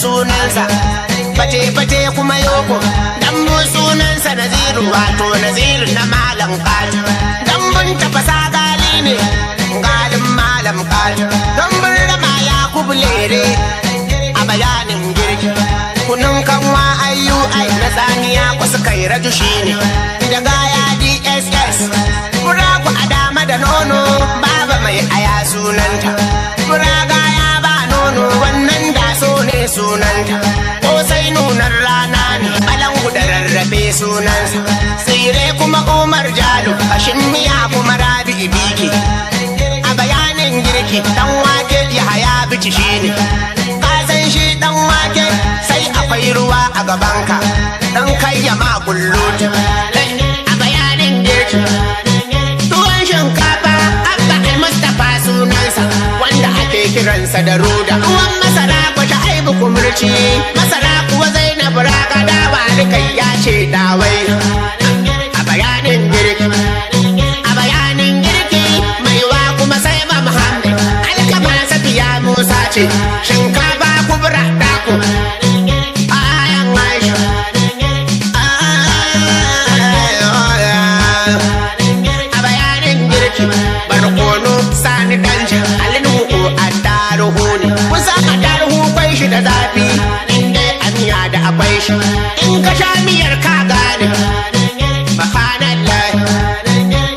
sunansa, fate-fate kuma yoko. Dambu sunansa Naziru, wato Naziru na malam Kaji. Dambun tafasa gali ne, galin malam Kaji. Dambun rama ya kubulere a bayanin girki. Kunun kanwa IUI na tsaniya kwasu kai raju shi ne. Da gaya DSS, fura ku a dama da nono, baba mai aya sunanta. Fura gaya ba nono, wannan da so ne sunanta. Ko sai nunar rana ne, balangu da rarrafe sunansa. Tsire kuma Umar Jalo, kashin miya kuma Rabi Ibiki. A bayanin girki, dan wake Yahaya Bici shi ne. Ka san shi dan wake, sai akwai ruwa a gabanka, dan kai ya ma kullutu. A bayanin girki, tuwon shinkafa Abba Al-Mustapha sunansa, wanda ake kiransa da ruda. Tuwon masara ko Shaibu kumurci, masara kuwa Zainab Raga dawa kai ya ce dawai. A bayanin girki, a bayanin girki, maiwa kuma sai ma Muhammad. Alkama Safiya Musa ce, shinkafa kubra dako. Ayan Aisha, a bayanin girki, barkono Sani Danja, Alinuhu attaruhu ne. Kusa attaruhu kwai shi da zafi, inda amiya da akwai shi. In ka sha miyar ka gane, subhanallah.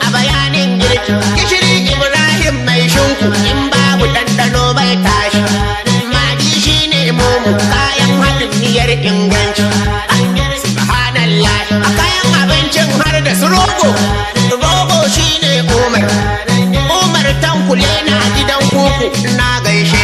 A bayanin girki, gishiri Ibrahim mai shinku, in babu ɗanɗano bai tashi. Magi shi ne momo, kayan haɗin miyar inganci. Subhanallah. A kayan abincin har da su rogo, rogo shi ne Umar. Umar Tankule na gidan kuku, na gaishe